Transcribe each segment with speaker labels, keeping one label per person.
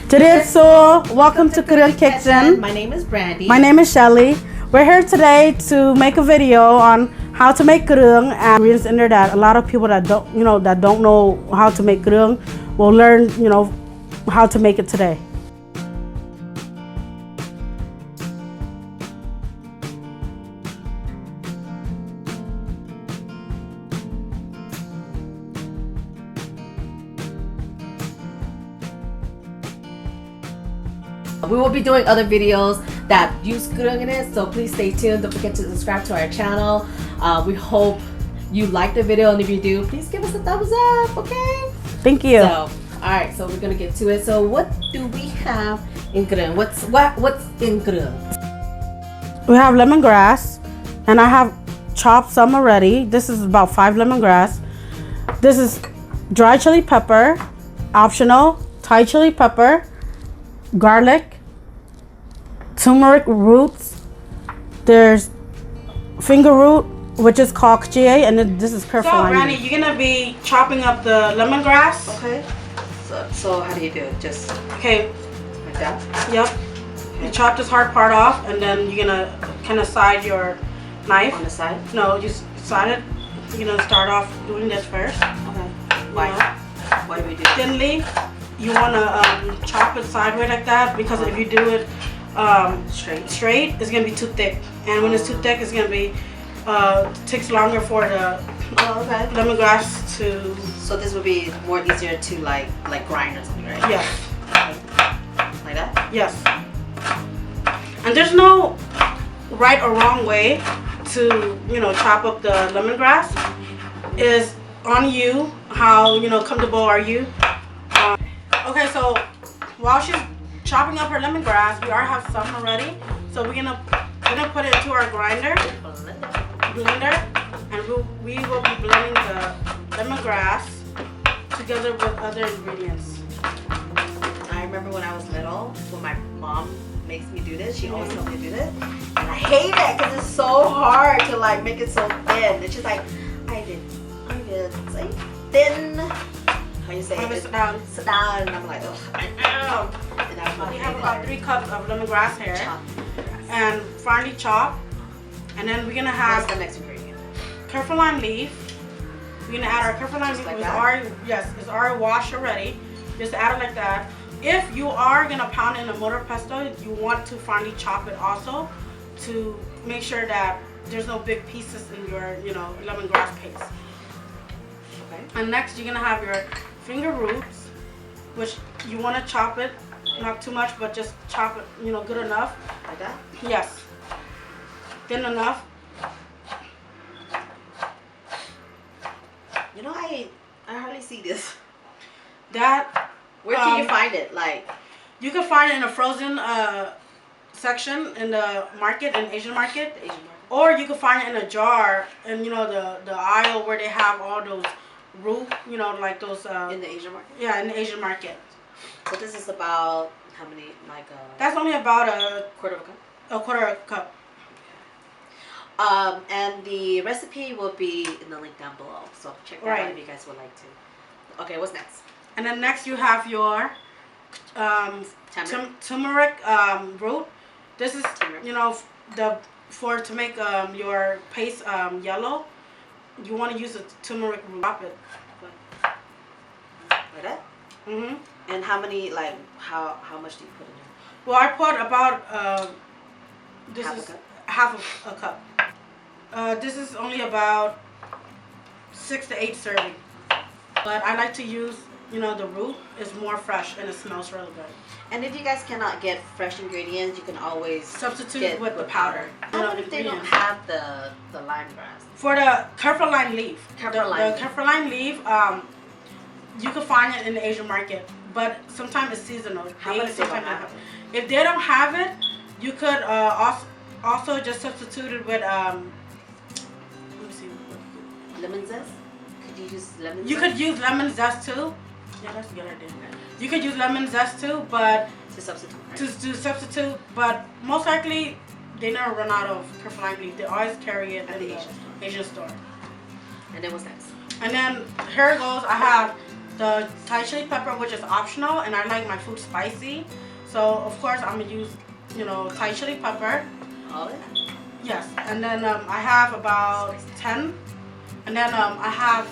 Speaker 1: Today, so welcome to Kroeung Kitchen.
Speaker 2: My name is Brandi.
Speaker 1: My name is Shelly. We're here today to make a video on how to make kroeung, and ingredients in there that a lot of people that don't know how to make kroeung will learn, how to make it today.
Speaker 2: We will be doing other videos that use kroeung in it, so please stay tuned. Don't forget to subscribe to our channel. We hope you like the video, and if you do, please give us a thumbs up, okay?
Speaker 1: Thank you.
Speaker 2: So, alright, so we're gonna get to it. So what do we have in kroeung? What's in kroeung?
Speaker 1: We have lemongrass, and I have chopped some already. This is about 5 lemongrass. This is dry chili pepper, optional, Thai chili pepper, garlic, turmeric roots. There's finger root, which is called chie, and then this is Kiffer. So, Brandi, you're gonna be chopping up the lemongrass.
Speaker 2: Okay. So how do you do it? Just
Speaker 1: okay,
Speaker 2: like that?
Speaker 1: Yep. Okay. You chop this hard part off, and then you're gonna kind of side your knife.
Speaker 2: On the side?
Speaker 1: No, just side it. You're gonna start off doing this first.
Speaker 2: Okay. Why? Why do we do this?
Speaker 1: Thinly. You wanna chop it sideways like that, because if you do it straight, it's gonna be too thick. And when it's too thick, it's gonna be takes longer for the lemongrass to.
Speaker 2: So this would be more easier to like grind or something, right?
Speaker 1: Yes.
Speaker 2: Like that?
Speaker 1: Yes. And there's no right or wrong way to chop up the lemongrass. It's on you. How comfortable are you? Okay, so while she's chopping up her lemongrass, we already have some already. So we're gonna put it into our blender, and we will be blending the lemongrass together with other ingredients.
Speaker 2: I remember when I was little, when my mom makes me do this, she always tells me to do this, and I hate it because it's so hard to like make it so thin. It's just like I did say thin. How you say it?
Speaker 1: Sit down.
Speaker 2: Sit down, and I'm like, oh, and
Speaker 1: we have about 3 cups of lemongrass here, and finely chopped. And then we're gonna have
Speaker 2: what's the next ingredient?
Speaker 1: Kiffer lime leaf. We're gonna add our Kiffer lime leaf.
Speaker 2: Like
Speaker 1: It's already washed already. Just add it like that. If you are gonna pound in a mortar pestle, you want to finely chop it also, to make sure that there's no big pieces in your lemongrass paste.
Speaker 2: Okay.
Speaker 1: And next, you're gonna have your finger roots, which you want to chop it, not too much, but just chop it, good enough.
Speaker 2: Like that?
Speaker 1: Yes. Thin enough.
Speaker 2: I hardly see this.
Speaker 1: That.
Speaker 2: Where can you find it? Like,
Speaker 1: you can find it in a frozen section in the market, in Asian market. Or you can find it in a jar in the aisle where they have all those root, like those
Speaker 2: in the Asian market?
Speaker 1: Yeah, in the Asian market.
Speaker 2: So this is about how many,
Speaker 1: that's only about a
Speaker 2: quarter of a cup?
Speaker 1: A quarter of a cup.
Speaker 2: And the recipe will be in the link down below, so check that out if you guys would like to. Okay, what's next?
Speaker 1: And then next you have your turmeric root. This is turmeric. To make your paste yellow, you want to use a turmeric root. Drop it.
Speaker 2: Like that?
Speaker 1: Mhm.
Speaker 2: And how many, how much do you put in there?
Speaker 1: Well, I put about half a cup. This is only about 6 to 8 servings. But I like to use, the root is more fresh and it smells really good.
Speaker 2: And if you guys cannot get fresh ingredients, you can always
Speaker 1: substitute with the powder.
Speaker 2: What if they don't have the lemongrass?
Speaker 1: For the Kiffer lime leaf, the Kiffer lime leaf, you can find it in the Asian market, but sometimes it's seasonal. If they don't have it, you could also just substitute it with let me see.
Speaker 2: Lemon zest? Could you use lemon zest?
Speaker 1: You could use lemon zest too. Yeah, that's a good idea. You could use lemon zest too, but
Speaker 2: to substitute. Right?
Speaker 1: To substitute, but most likely they never run out of Kiffer lime leaf. They always carry it
Speaker 2: at the
Speaker 1: Asian store.
Speaker 2: And then what's next?
Speaker 1: And then here it goes. I have the Thai chili pepper, which is optional, and I like my food spicy. So of course I'm gonna use, you know, Thai chili pepper.
Speaker 2: All it?
Speaker 1: Yes, and then I have about 10, and then I have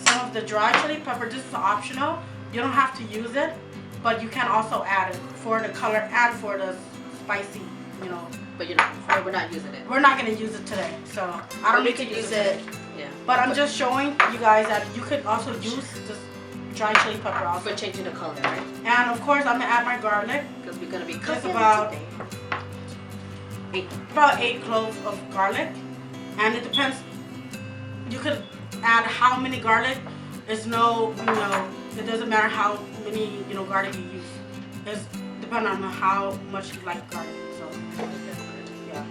Speaker 1: some of the dry chili pepper. This is optional. You don't have to use it, but you can also add it for the color and for the spicy, you know.
Speaker 2: But we're not using it.
Speaker 1: We're not gonna use it today, so I don't need to use it.
Speaker 2: Yeah.
Speaker 1: But I'm just showing you guys that you could also use this dry chili pepper also.
Speaker 2: For changing the color, right?
Speaker 1: And of course I'm gonna add my garlic.
Speaker 2: Because we're gonna be
Speaker 1: Just
Speaker 2: cooking
Speaker 1: about
Speaker 2: today.
Speaker 1: about 8 cloves of garlic, and it depends. You could add how many garlic. There's no, you know, it doesn't matter how many, you know, garlic you use. It's depending on how much you like garlic. So yeah.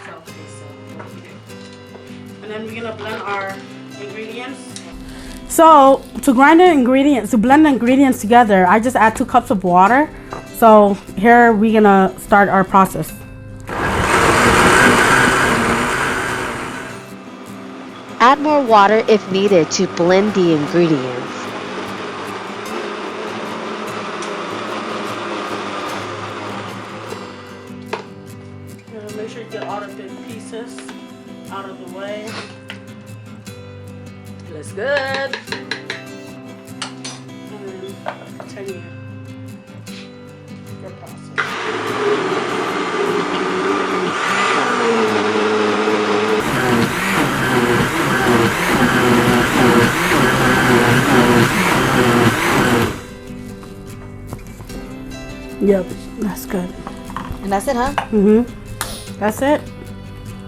Speaker 1: So and then we're gonna blend our ingredients. So to blend the ingredients together, I just add 2 cups of water. So here we're gonna start our process.
Speaker 3: Add more water if needed to blend the ingredients.
Speaker 1: Make sure you get all the big pieces out of the way.
Speaker 2: Looks good.
Speaker 1: And then continue your process. Yep, that's good.
Speaker 2: And that's it, huh?
Speaker 1: That's it.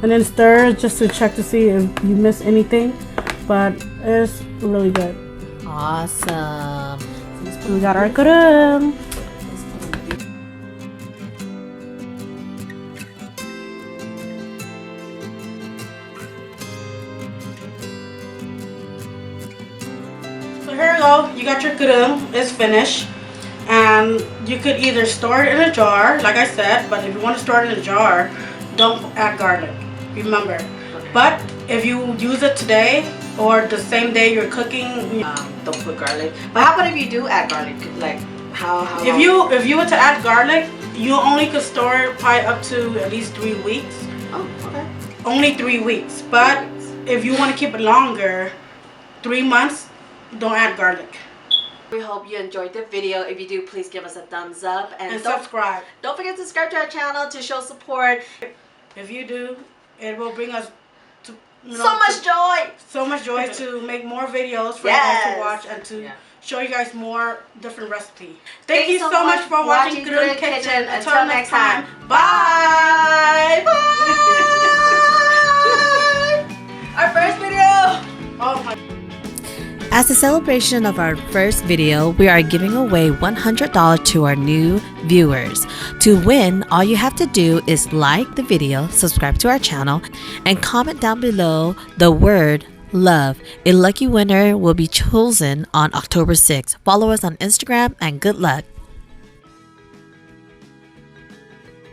Speaker 1: And then stir just to check to see if you miss anything. But it's really good.
Speaker 2: Awesome.
Speaker 1: We got our kroeung. So here you go. You got your kroeung. It's finished. And you could either store it in a jar, like I said, but if you want to store it in a jar, don't add garlic. Remember. But if you use it today or the same day you're cooking,
Speaker 2: Don't put garlic. But how about if you do add garlic? Like how
Speaker 1: if you were to add garlic, you only could store it probably up to at least 3 weeks.
Speaker 2: Oh, okay.
Speaker 1: Only 3 weeks. But if you want to keep it longer, 3 months, don't add garlic.
Speaker 2: We hope you enjoyed the video. If you do, please give us a thumbs up
Speaker 1: And subscribe.
Speaker 2: Don't forget to subscribe to our channel to show support.
Speaker 1: If you do, it will bring us to
Speaker 2: So
Speaker 1: much joy to make more videos for you guys to watch and to show you guys more different recipes. Thank you so much for watching Kroeung Kitchen. Until next time, bye! Bye!
Speaker 2: Our first video!
Speaker 1: Oh my.
Speaker 3: As a celebration of our first video, we are giving away $100 to our new viewers. To win, all you have to do is like the video, subscribe to our channel, and comment down below the word love. A lucky winner will be chosen on October 6th. Follow us on Instagram and good luck.